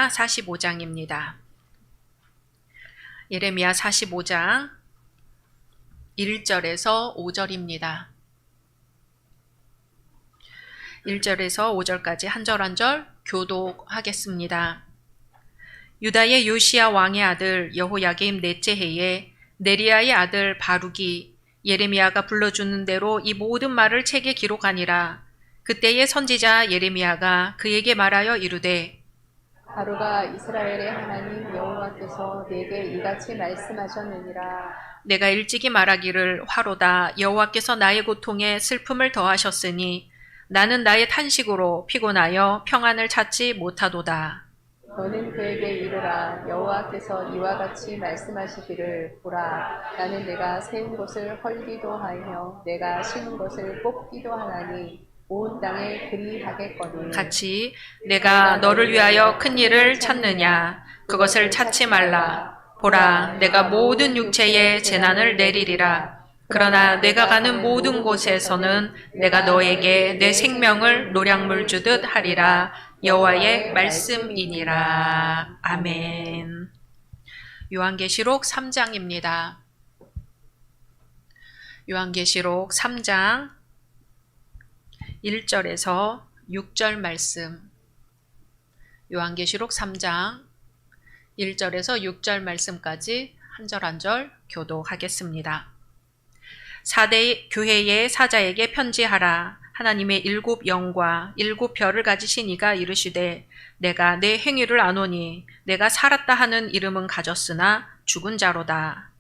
45장입니다. 예레미야 45장 1절에서 5절입니다. 1절에서 5절까지 한 절 한 절 교독하겠습니다. 유다의 요시야 왕의 아들 여호야김 넷째 해에 네리야의 아들 바룩이 예레미야가 불러주는 대로 이 모든 말을 책에 기록하니라. 그때의 선지자 예레미야가 그에게 말하여 이르되 바로가 이스라엘의 하나님 여호와께서 내게 이같이 말씀하셨느니라. 내가 일찍이 말하기를 화로다 여호와께서 나의 고통에 슬픔을 더하셨으니 나는 나의 탄식으로 피곤하여 평안을 찾지 못하도다. 너는 그에게 이르라. 여호와께서 이와 같이 말씀하시기를 보라. 나는 내가 세운 것을 헐기도 하며 내가 심은 것을 뽑기도 하나니 온 땅에 그리하겠거니. 같이 내가 너를 위하여 큰 일을 찾느냐 그것을 찾지 말라. 보라 내가 모든 육체에 재난을 내리리라. 그러나 내가 가는 모든 곳에서는 내가 너에게 내 생명을 노량물 주듯 하리라. 여호와의 말씀이니라. 아멘. 요한계시록 3장입니다. 요한계시록 3장 1절에서 6절 말씀. 요한계시록 3장 1절에서 6절 말씀까지 한 절 한 절 교독하겠습니다. 4대 교회의 사자에게 편지하라. 하나님의 7 영과 7 별을 가지신 이가 이르시되 내가 내 행위를 아노니 내가 살았다 하는 이름은 가졌으나 죽은 자로다.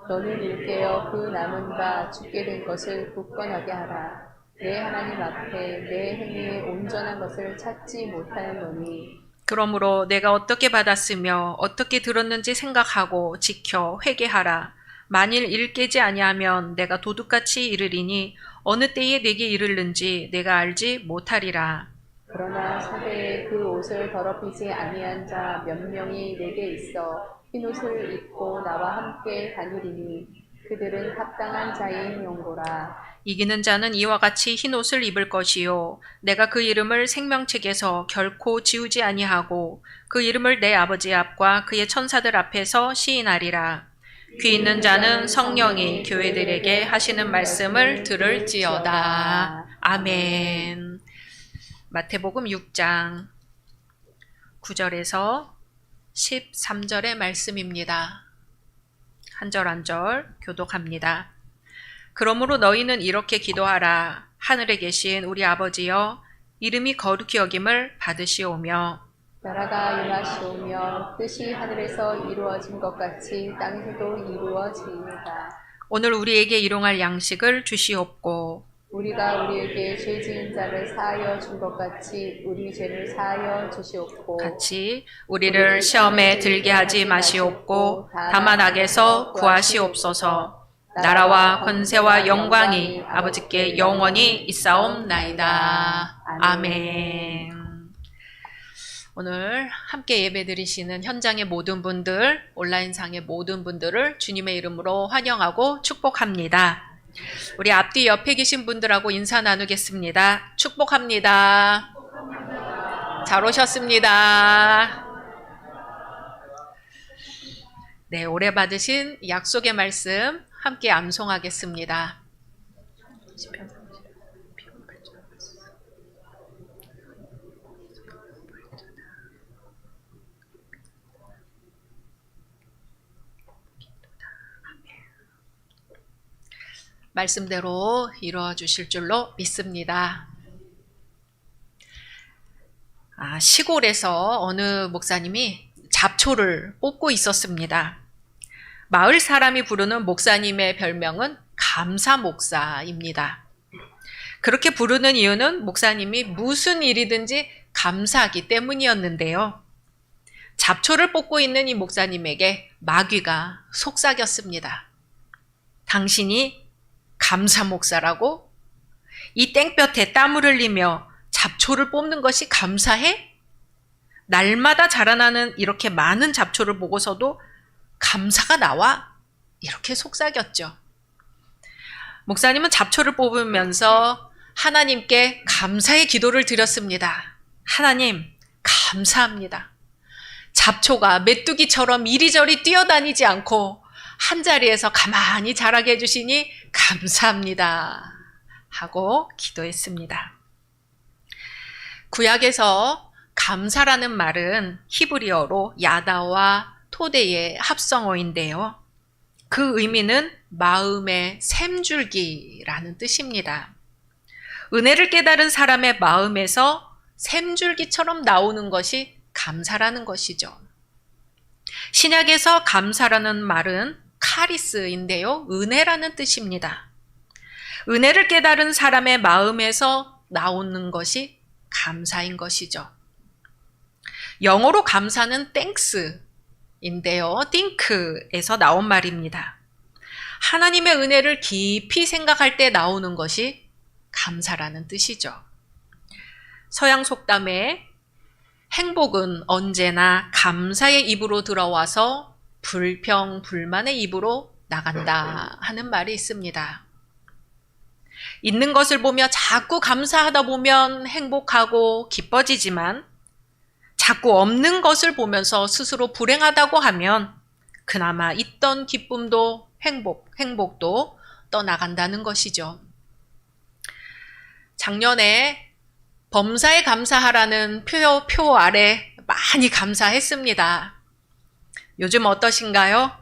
너는 일깨어 그 남은 바 죽게 된 것을 굳건하게 하라. 내 하나님 앞에 내 행위의 온전한 것을 찾지 못하였노니. 그러므로 내가 어떻게 받았으며 어떻게 들었는지 생각하고 지켜 회개하라. 만일 일깨지 아니하면 내가 도둑같이 이르리니 어느 때에 내게 이르는지 내가 알지 못하리라. 그러나 사대에 그 옷을 더럽히지 아니한 자 몇 명이 내게 있어 흰옷을 입고 나와 함께 다니리니 그들은 합당한 자인 용고라. 이기는 자는 이와 같이 흰옷을 입을 것이요 내가 그 이름을 생명책에서 결코 지우지 아니하고 그 이름을 내 아버지 앞과 그의 천사들 앞에서 시인하리라. 귀 있는 자는 성령이 교회들에게 하시는 말씀을 들을지어다. 아멘. 마태복음 6장 9절에서 13절의 말씀입니다. 한 절 한 절 교독합니다. 그러므로 너희는 이렇게 기도하라. 하늘에 계신 우리 아버지여 이름이 거룩히 여김을 받으시오며 나라가 임하시오며 뜻이 하늘에서 이루어진 것 같이 땅에서도 이루어지이다. 오늘 우리에게 일용할 양식을 주시옵고 우리가 우리에게 죄 지은 자를 사하여 준 것 같이 우리 죄를 사하여 주시옵고 같이 우리를 시험에 들게 하지 마시옵고 다만 악에서 구하시옵소서. 나라와 권세와 영광이 아버지께 영원히 있사옵나이다. 아멘. 오늘 함께 예배드리시는 현장의 모든 분들, 온라인상의 모든 분들을 주님의 이름으로 환영하고 축복합니다. 우리 앞뒤 옆에 계신 분들하고 인사 나누겠습니다. 축복합니다. 잘 오셨습니다. 네, 오래 받으신 약속의 말씀 함께 암송하겠습니다. 말씀대로 이루어 주실 줄로 믿습니다. 시골에서 어느 목사님이 잡초를 뽑고 있었습니다. 마을 사람이 부르는 목사님의 별명은 감사 목사입니다. 그렇게 부르는 이유는 목사님이 무슨 일이든지 감사하기 때문이었는데요. 잡초를 뽑고 있는 이 목사님에게 마귀가 속삭였습니다. 당신이 감사 목사라고? 이 땡볕에 땀을 흘리며 잡초를 뽑는 것이 감사해? 날마다 자라나는 이렇게 많은 잡초를 보고서도 감사가 나와? 이렇게 속삭였죠. 목사님은 잡초를 뽑으면서 하나님께 감사의 기도를 드렸습니다. 하나님, 감사합니다. 잡초가 메뚜기처럼 이리저리 뛰어다니지 않고 한자리에서 가만히 자라게 해주시니 감사합니다 하고 기도했습니다. 구약에서 감사라는 말은 히브리어로 야다와 토데의 합성어인데요. 그 의미는 마음의 샘줄기라는 뜻입니다. 은혜를 깨달은 사람의 마음에서 샘줄기처럼 나오는 것이 감사라는 것이죠. 신약에서 감사라는 말은 카리스인데요. 은혜라는 뜻입니다. 은혜를 깨달은 사람의 마음에서 나오는 것이 감사인 것이죠. 영어로 감사는 thanks인데요. think에서 나온 말입니다. 하나님의 은혜를 깊이 생각할 때 나오는 것이 감사라는 뜻이죠. 서양 속담에 행복은 언제나 감사의 입으로 들어와서 불평, 불만의 입으로 나간다 하는 말이 있습니다. 있는 것을 보며 자꾸 감사하다 보면 행복하고 기뻐지지만 자꾸 없는 것을 보면서 스스로 불행하다고 하면 그나마 있던 기쁨도 행복도 떠나간다는 것이죠. 작년에 범사에 감사하라는 표 아래 많이 감사했습니다. 요즘 어떠신가요?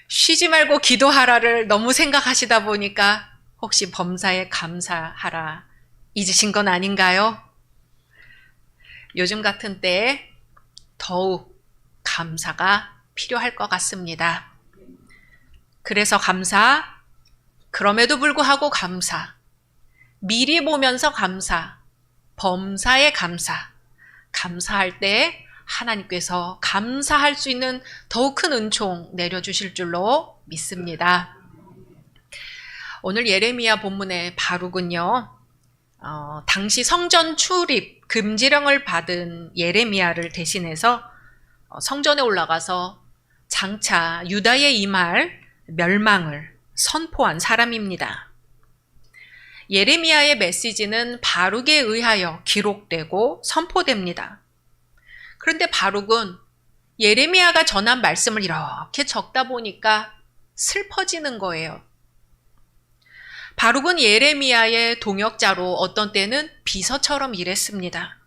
쉬지 말고 기도하라를 너무 생각하시다 보니까 혹시 범사에 감사하라 잊으신 건 아닌가요? 요즘 같은 때에 더욱 감사가 필요할 것 같습니다. 그래서 감사, 그럼에도 불구하고 감사, 미리 보면서 감사, 범사에 감사, 감사할 때 하나님께서 감사할 수 있는 더욱 큰 은총 내려주실 줄로 믿습니다. 오늘 예레미야 본문의 바룩은요, 당시 성전 출입 금지령을 받은 예레미야를 대신해서 성전에 올라가서 장차 유다에 임할 멸망을 선포한 사람입니다. 예레미야의 메시지는 바룩에 의하여 기록되고 선포됩니다. 그런데 바룩은 예레미야가 전한 말씀을 이렇게 적다 보니까 슬퍼지는 거예요. 바룩은 예레미야의 동역자로 어떤 때는 비서처럼 일했습니다.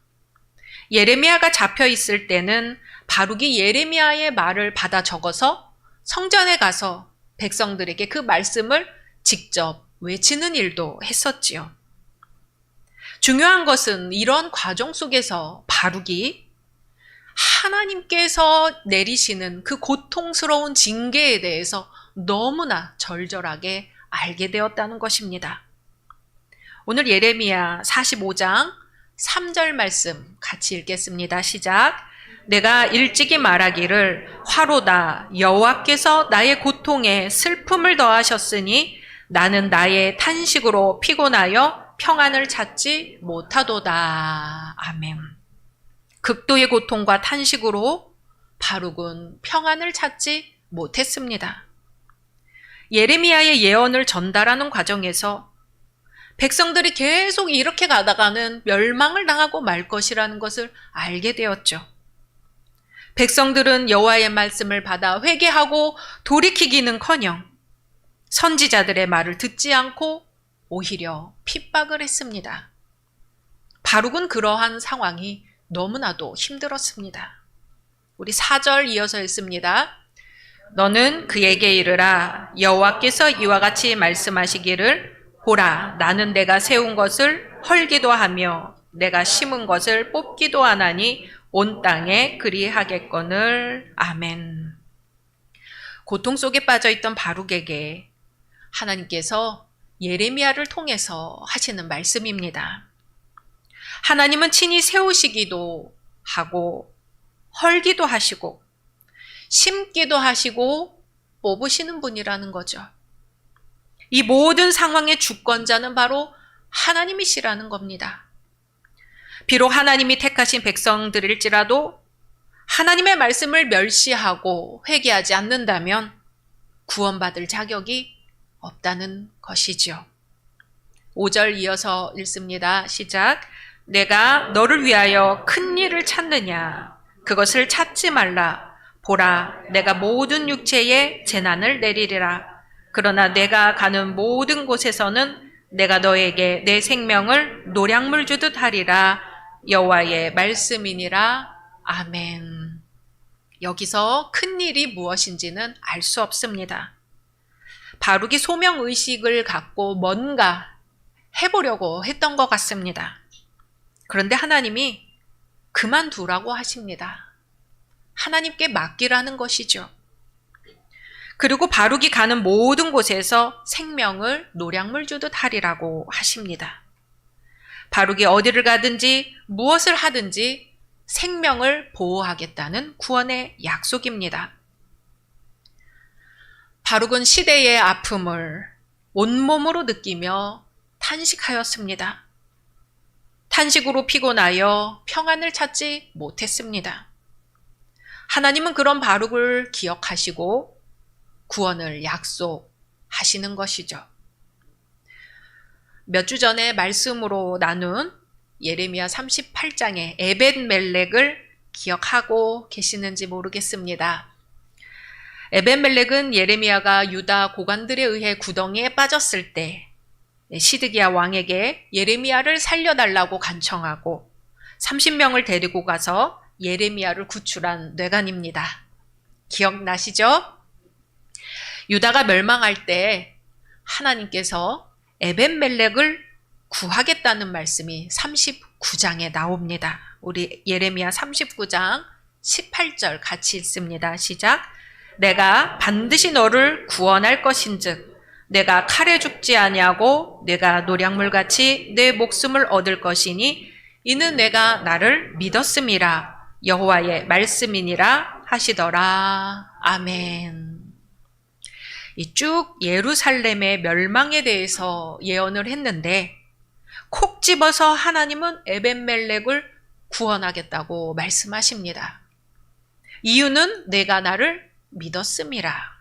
예레미야가 잡혀 있을 때는 바룩이 예레미야의 말을 받아 적어서 성전에 가서 백성들에게 그 말씀을 직접 외치는 일도 했었지요. 중요한 것은 이런 과정 속에서 바룩이 하나님께서 내리시는 그 고통스러운 징계에 대해서 너무나 절절하게 알게 되었다는 것입니다. 오늘 예레미야 45장 3절 말씀 같이 읽겠습니다. 시작. 내가 일찍이 말하기를 화로다 여호와께서 나의 고통에 슬픔을 더하셨으니 나는 나의 탄식으로 피곤하여 평안을 찾지 못하도다. 아멘. 극도의 고통과 탄식으로 바룩은 평안을 찾지 못했습니다. 예레미야의 예언을 전달하는 과정에서 백성들이 계속 이렇게 가다가는 멸망을 당하고 말 것이라는 것을 알게 되었죠. 백성들은 여호와의 말씀을 받아 회개하고 돌이키기는커녕 선지자들의 말을 듣지 않고 오히려 핍박을 했습니다. 바룩은 그러한 상황이 너무나도 힘들었습니다. 우리 4절 이어서 읽습니다. 너는 그에게 이르라 여호와께서 이와 같이 말씀하시기를 보라 나는 내가 세운 것을 헐기도 하며 내가 심은 것을 뽑기도 하나니 온 땅에 그리하겠거늘. 아멘. 고통 속에 빠져있던 바룩에게 하나님께서 예레미야를 통해서 하시는 말씀입니다. 하나님은 친히 세우시기도 하고 헐기도 하시고 심기도 하시고 뽑으시는 분이라는 거죠. 이 모든 상황의 주권자는 바로 하나님이시라는 겁니다. 비록 하나님이 택하신 백성들일지라도 하나님의 말씀을 멸시하고 회개하지 않는다면 구원받을 자격이 없다는 것이죠. 5절 이어서 읽습니다. 시작. 내가 너를 위하여 큰 일을 찾느냐 그것을 찾지 말라. 보라, 내가 모든 육체에 재난을 내리리라. 그러나 내가 가는 모든 곳에서는 내가 너에게 내 생명을 노량물 주듯 하리라. 여호와의 말씀이니라. 아멘. 여기서 큰 일이 무엇인지는 알 수 없습니다. 바룩이 소명의식을 갖고 뭔가 해보려고 했던 것 같습니다. 그런데 하나님이 그만두라고 하십니다. 하나님께 맡기라는 것이죠. 그리고 바룩이 가는 모든 곳에서 생명을 노량물 주듯 하리라고 하십니다. 바룩이 어디를 가든지 무엇을 하든지 생명을 보호하겠다는 구원의 약속입니다. 바룩은 시대의 아픔을 온몸으로 느끼며 탄식하였습니다. 탄식으로 피곤하여 평안을 찾지 못했습니다. 하나님은 그런 바룩을 기억하시고 구원을 약속하시는 것이죠. 몇 주 전에 말씀으로 나눈 예레미야 38장의 에벳멜렉을 기억하고 계시는지 모르겠습니다. 에벳멜렉은 예레미야가 유다 고관들에 의해 구덩이에 빠졌을 때 시드기야 왕에게 예레미야를 살려달라고 간청하고 30명을 데리고 가서 예레미야를 구출한 뇌관입니다. 기억나시죠? 유다가 멸망할 때 하나님께서 에벳멜렉을 구하겠다는 말씀이 39장에 나옵니다. 우리 예레미야 39장 18절 같이 읽습니다. 시작. 내가 반드시 너를 구원할 것인즉 내가 칼에 죽지 아니하고 내가 노량물같이 내 목숨을 얻을 것이니 이는 내가 나를 믿었음이라. 여호와의 말씀이니라 하시더라. 아멘. 이 쭉 예루살렘의 멸망에 대해서 예언을 했는데 콕 집어서 하나님은 에벳멜렉을 구원하겠다고 말씀하십니다. 이유는 내가 나를 믿었음이라.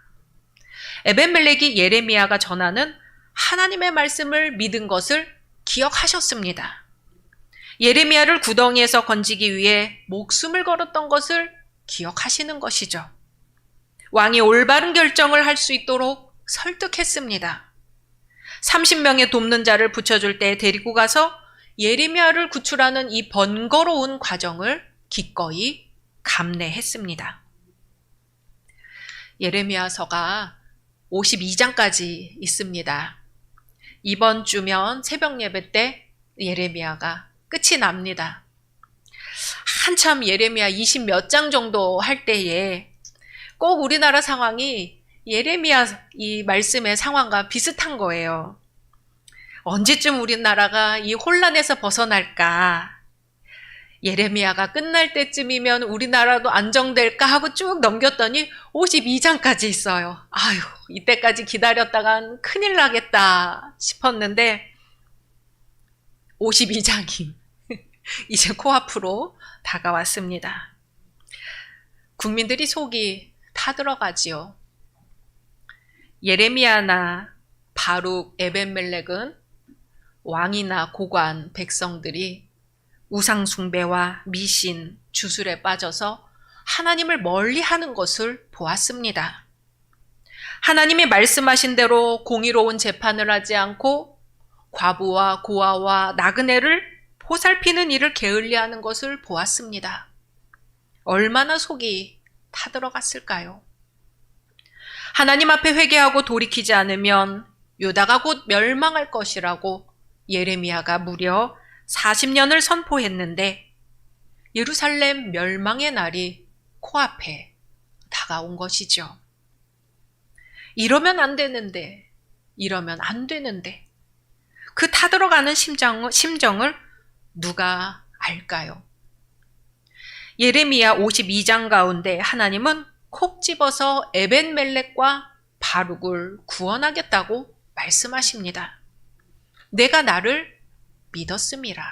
에벳멜렉이 예레미야가 전하는 하나님의 말씀을 믿은 것을 기억하셨습니다. 예레미야를 구덩이에서 건지기 위해 목숨을 걸었던 것을 기억하시는 것이죠. 왕이 올바른 결정을 할 수 있도록 설득했습니다. 30명의 돕는 자를 붙여줄 때 데리고 가서 예레미야를 구출하는 이 번거로운 과정을 기꺼이 감내했습니다. 예레미야서가 52장까지 있습니다. 이번 주면 새벽 예배 때 예레미야가 끝이 납니다. 한참 예레미야 20 몇 장 정도 할 때에 꼭 우리나라 상황이 예레미야 이 말씀의 상황과 비슷한 거예요. 언제쯤 우리나라가 이 혼란에서 벗어날까? 예레미야가 끝날 때쯤이면 우리나라도 안정될까 하고 쭉 넘겼더니 52장까지 있어요. 아유, 이때까지 기다렸다간 큰일 나겠다 싶었는데 52장이 이제 코앞으로 다가왔습니다. 국민들이 속이 타들어가지요. 예레미야나 바룩, 에벳멜렉은 왕이나 고관, 백성들이 우상숭배와 미신, 주술에 빠져서 하나님을 멀리하는 것을 보았습니다. 하나님이 말씀하신 대로 공의로운 재판을 하지 않고 과부와 고아와 나그네를 보살피는 일을 게을리하는 것을 보았습니다. 얼마나 속이 타들어갔을까요? 하나님 앞에 회개하고 돌이키지 않으면 유다가 곧 멸망할 것이라고 예레미야가 무려 40년을 선포했는데 예루살렘 멸망의 날이 코앞에 다가온 것이죠. 이러면 안 되는데, 이러면 안 되는데 그 타들어가는 심정을 누가 알까요? 예레미야 52장 가운데 하나님은 콕 집어서 에벳멜렉과 바룩을 구원하겠다고 말씀하십니다. 내가 나를 믿었음이라.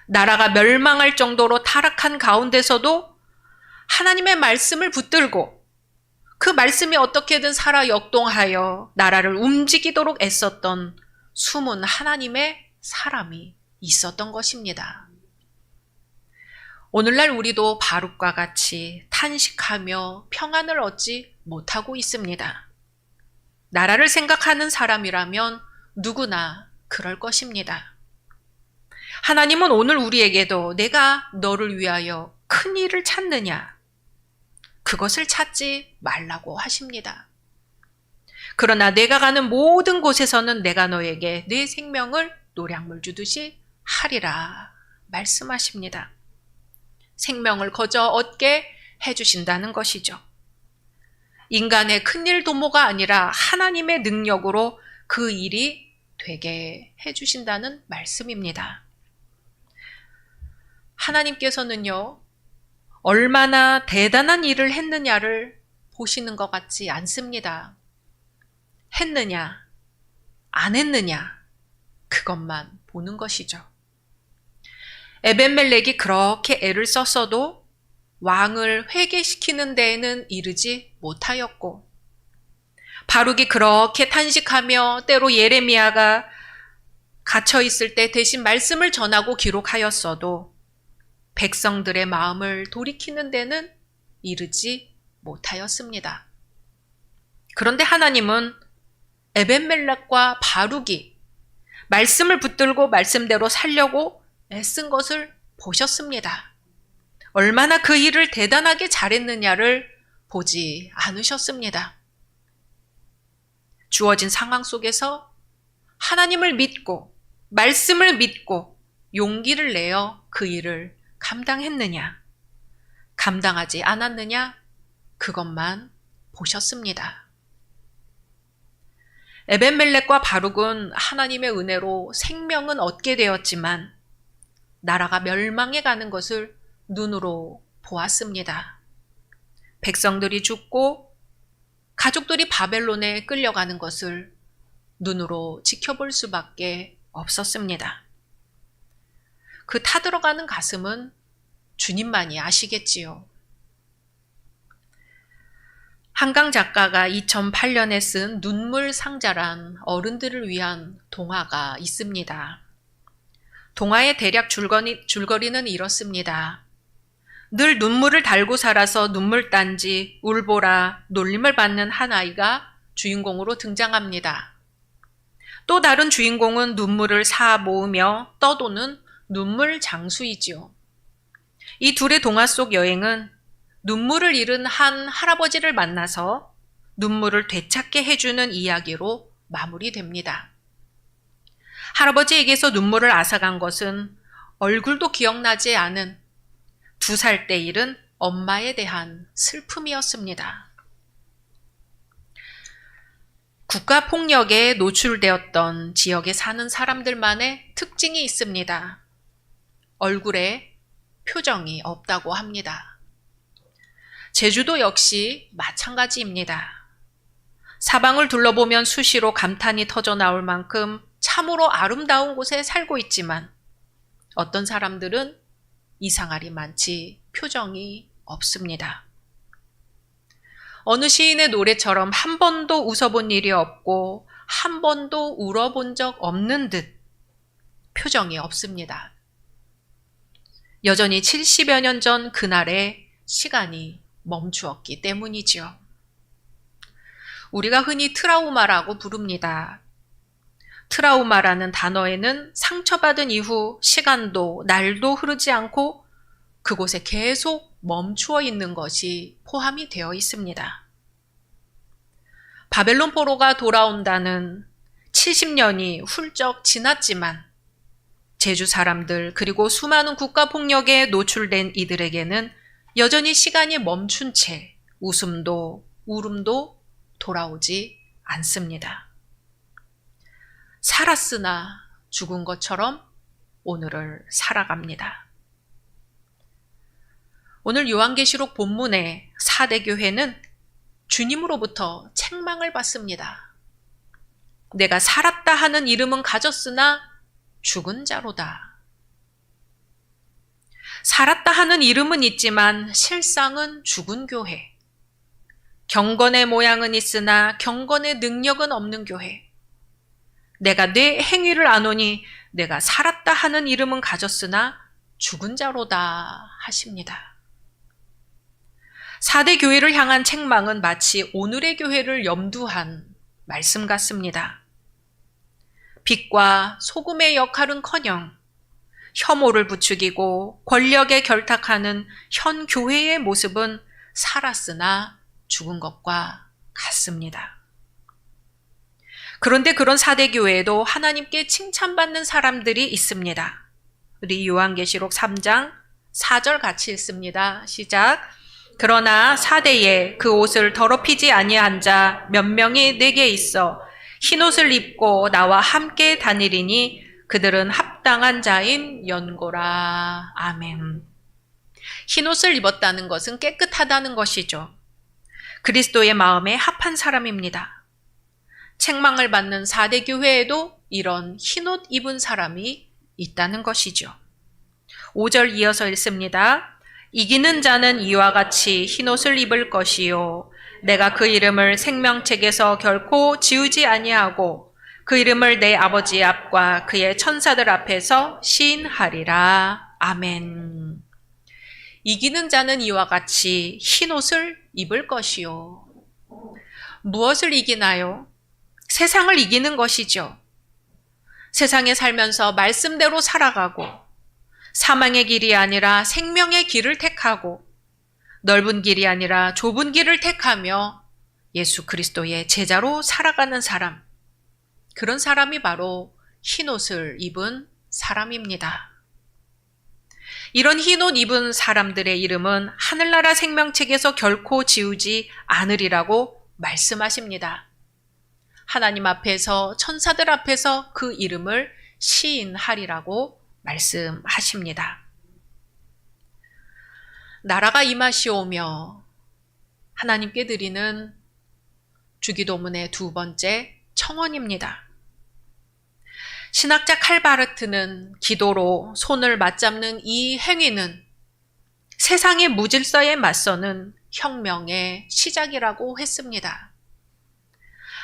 나라가 멸망할 정도로 타락한 가운데서도 하나님의 말씀을 붙들고 그 말씀이 어떻게든 살아 역동하여 나라를 움직이도록 애썼던 숨은 하나님의 사람이 있었던 것입니다. 오늘날 우리도 바룩과 같이 탄식하며 평안을 얻지 못하고 있습니다. 나라를 생각하는 사람이라면 누구나 그럴 것입니다. 하나님은 오늘 우리에게도 내가 너를 위하여 큰 일을 찾느냐? 그것을 찾지 말라고 하십니다. 그러나 내가 가는 모든 곳에서는 내가 너에게 내 생명을 노량물 주듯이 하리라 말씀하십니다. 생명을 거저 얻게 해주신다는 것이죠. 인간의 큰일 도모가 아니라 하나님의 능력으로 그 일이 되게 해주신다는 말씀입니다. 하나님께서는요, 얼마나 대단한 일을 했느냐를 보시는 것 같지 않습니다. 했느냐, 안 했느냐, 그것만 보는 것이죠. 에벤멜렉이 그렇게 애를 썼어도 왕을 회개시키는 데에는 이르지 못하였고, 바룩이 그렇게 탄식하며 때로 예레미야가 갇혀 있을 때 대신 말씀을 전하고 기록하였어도 백성들의 마음을 돌이키는 데는 이르지 못하였습니다. 그런데 하나님은 에벤멜렉과 바룩이 말씀을 붙들고 말씀대로 살려고 애쓴 것을 보셨습니다. 얼마나 그 일을 대단하게 잘했느냐를 보지 않으셨습니다. 주어진 상황 속에서 하나님을 믿고 말씀을 믿고 용기를 내어 그 일을 감당했느냐, 감당하지 않았느냐, 그것만 보셨습니다. 에벤멜렉과 바룩은 하나님의 은혜로 생명은 얻게 되었지만 나라가 멸망해 가는 것을 눈으로 보았습니다. 백성들이 죽고 가족들이 바벨론에 끌려가는 것을 눈으로 지켜볼 수밖에 없었습니다. 그 타들어가는 가슴은 주님만이 아시겠지요. 한강 작가가 2008년에 쓴 눈물 상자란 어른들을 위한 동화가 있습니다. 동화의 대략 줄거리는 이렇습니다. 늘 눈물을 달고 살아서 눈물단지, 울보라, 놀림을 받는 한 아이가 주인공으로 등장합니다. 또 다른 주인공은 눈물을 사 모으며 떠도는 눈물 장수이지요. 이 둘의 동화 속 여행은 눈물을 잃은 한 할아버지를 만나서 눈물을 되찾게 해주는 이야기로 마무리됩니다. 할아버지에게서 눈물을 앗아간 것은 얼굴도 기억나지 않은 2살 때 잃은 엄마에 대한 슬픔이었습니다. 국가폭력에 노출되었던 지역에 사는 사람들만의 특징이 있습니다. 얼굴에 표정이 없다고 합니다. 제주도 역시 마찬가지입니다. 사방을 둘러보면 수시로 감탄이 터져 나올 만큼 참으로 아름다운 곳에 살고 있지만 어떤 사람들은 이상하리 많지 표정이 없습니다. 어느 시인의 노래처럼 한 번도 웃어본 일이 없고 한 번도 울어본 적 없는 듯 표정이 없습니다. 여전히 70여 년 전 그날의 시간이 멈추었기 때문이지요. 우리가 흔히 트라우마라고 부릅니다. 트라우마라는 단어에는 상처받은 이후 시간도 날도 흐르지 않고 그곳에 계속 멈추어 있는 것이 포함이 되어 있습니다. 바벨론 포로가 돌아온다는 70년이 훌쩍 지났지만 제주 사람들 그리고 수많은 국가폭력에 노출된 이들에게는 여전히 시간이 멈춘 채 웃음도 울음도 돌아오지 않습니다. 살았으나 죽은 것처럼 오늘을 살아갑니다. 오늘 요한계시록 본문의 4대 교회는 주님으로부터 책망을 받습니다. 내가 살았다 하는 이름은 가졌으나 죽은 자로다. 살았다 하는 이름은 있지만 실상은 죽은 교회. 경건의 모양은 있으나 경건의 능력은 없는 교회. 내가 내 행위를 아노니 내가 살았다 하는 이름은 가졌으나 죽은 자로다 하십니다. 4대 교회를 향한 책망은 마치 오늘의 교회를 염두한 말씀 같습니다. 빛과 소금의 역할은커녕 혐오를 부추기고 권력에 결탁하는 현 교회의 모습은 살았으나 죽은 것과 같습니다. 그런데 그런 4대 교회에도 하나님께 칭찬받는 사람들이 있습니다. 우리 요한계시록 3장 4절 같이 읽습니다. 시작. 그러나 4대에 그 옷을 더럽히지 아니한 자 몇 명이 내게 있어 흰옷을 입고 나와 함께 다니리니 그들은 합당한 자인 연고라. 아멘. 흰옷을 입었다는 것은 깨끗하다는 것이죠. 그리스도의 마음에 합한 사람입니다. 책망을 받는 4대 교회에도 이런 흰옷 입은 사람이 있다는 것이죠. 5절 이어서 읽습니다. 이기는 자는 이와 같이 흰옷을 입을 것이요 내가 그 이름을 생명책에서 결코 지우지 아니하고 그 이름을 내 아버지 앞과 그의 천사들 앞에서 시인하리라. 아멘. 이기는 자는 이와 같이 흰옷을 입을 것이요. 무엇을 이기나요? 세상을 이기는 것이죠. 세상에 살면서 말씀대로 살아가고 사망의 길이 아니라 생명의 길을 택하고 넓은 길이 아니라 좁은 길을 택하며 예수 그리스도의 제자로 살아가는 사람, 그런 사람이 바로 흰옷을 입은 사람입니다. 이런 흰옷 입은 사람들의 이름은 하늘나라 생명책에서 결코 지우지 않으리라고 말씀하십니다. 하나님 앞에서 천사들 앞에서 그 이름을 시인하리라고 말씀하십니다. 나라가 임하시오며 하나님께 드리는 주기도문의 두 번째 청원입니다. 신학자 칼바르트는 기도로 손을 맞잡는 이 행위는 세상의 무질서에 맞서는 혁명의 시작이라고 했습니다.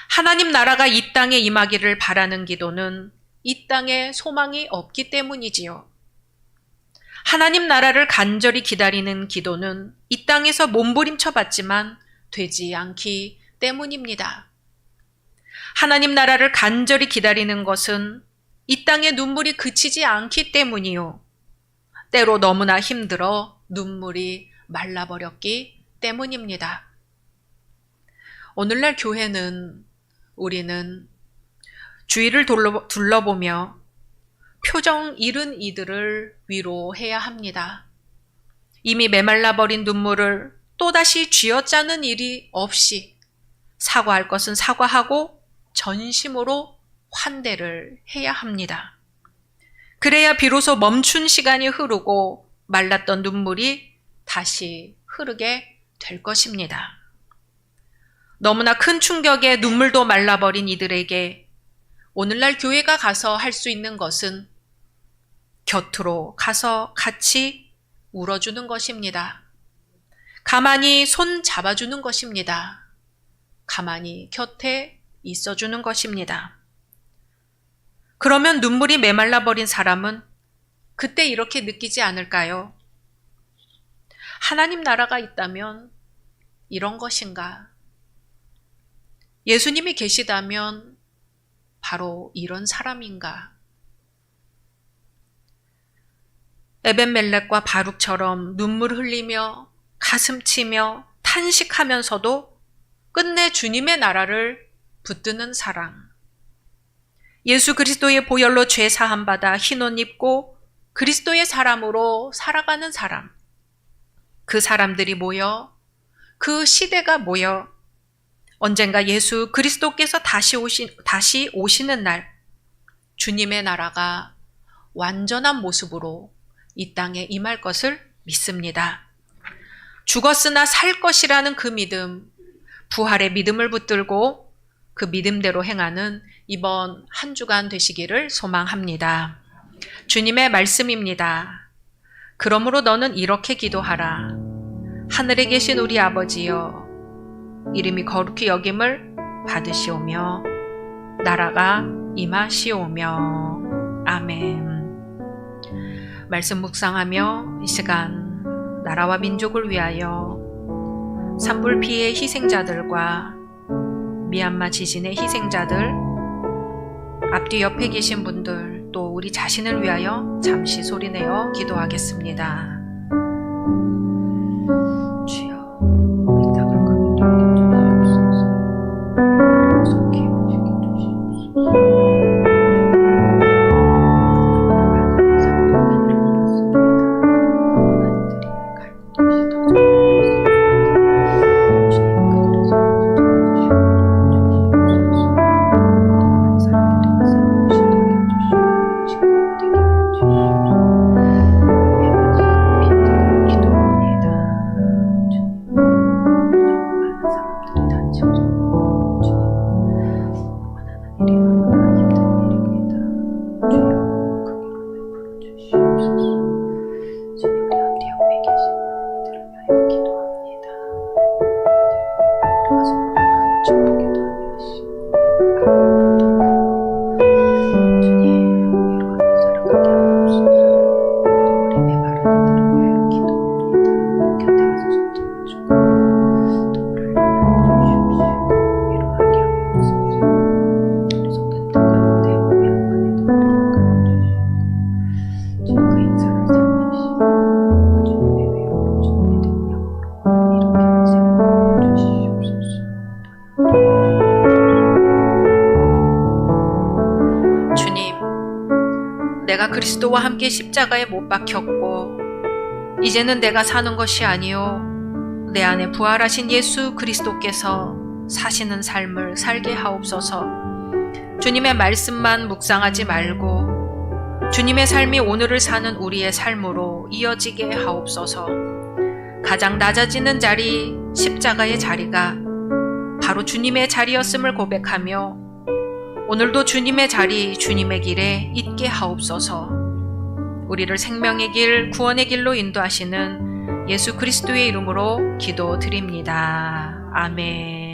하나님 나라가 이 땅에 임하기를 바라는 기도는 이 땅에 소망이 없기 때문이지요. 하나님 나라를 간절히 기다리는 기도는 이 땅에서 몸부림쳐 봤지만 되지 않기 때문입니다. 하나님 나라를 간절히 기다리는 것은 이 땅에 눈물이 그치지 않기 때문이요. 때로 너무나 힘들어 눈물이 말라버렸기 때문입니다. 오늘날 교회는 우리는 주위를 둘러보며 표정 잃은 이들을 위로해야 합니다. 이미 메말라버린 눈물을 또다시 쥐어짜는 일이 없이 사과할 것은 사과하고 전심으로 환대를 해야 합니다. 그래야 비로소 멈춘 시간이 흐르고 말랐던 눈물이 다시 흐르게 될 것입니다. 너무나 큰 충격에 눈물도 말라버린 이들에게 오늘날 교회가 가서 할 수 있는 것은 곁으로 가서 같이 울어주는 것입니다. 가만히 손 잡아주는 것입니다. 가만히 곁에 있어주는 것입니다. 그러면 눈물이 메말라버린 사람은 그때 이렇게 느끼지 않을까요? 하나님 나라가 있다면 이런 것인가? 예수님이 계시다면 바로 이런 사람인가? 에벤멜렉과 바룩처럼 눈물 흘리며 가슴 치며 탄식하면서도 끝내 주님의 나라를 붙드는 사랑. 예수 그리스도의 보혈로 죄 사함 받아 흰옷 입고 그리스도의 사람으로 살아가는 사람. 그 사람들이 모여 그 시대가 모여 언젠가 예수 그리스도께서 다시 오시는 날 주님의 나라가 완전한 모습으로 이 땅에 임할 것을 믿습니다. 죽었으나 살 것이라는 그 믿음, 부활의 믿음을 붙들고 그 믿음대로 행하는 이번 한 주간 되시기를 소망합니다. 주님의 말씀입니다. 그러므로 너는 이렇게 기도하라. 하늘에 계신 우리 아버지여, 이름이 거룩히 여김을 받으시오며 나라가 임하시오며. 아멘. 말씀 묵상하며 이 시간 나라와 민족을 위하여 산불 피해 희생자들과 미얀마 지진의 희생자들, 앞뒤 옆에 계신 분들, 또 우리 자신을 위하여 잠시 소리내어 기도하겠습니다. 주여, 이 땅을 긍휼히 여겨주시옵소서. 속히 지켜주시옵소서. 내가 그리스도와 함께 십자가에 못 박혔고 이제는 내가 사는 것이 아니요 내 안에 부활하신 예수 그리스도께서 사시는 삶을 살게 하옵소서. 주님의 말씀만 묵상하지 말고 주님의 삶이 오늘을 사는 우리의 삶으로 이어지게 하옵소서. 가장 낮아지는 자리, 십자가의 자리가 바로 주님의 자리였음을 고백하며 오늘도 주님의 자리, 주님의 길에 있게 하옵소서. 우리를 생명의 길, 구원의 길로 인도하시는 예수 그리스도의 이름으로 기도드립니다. 아멘.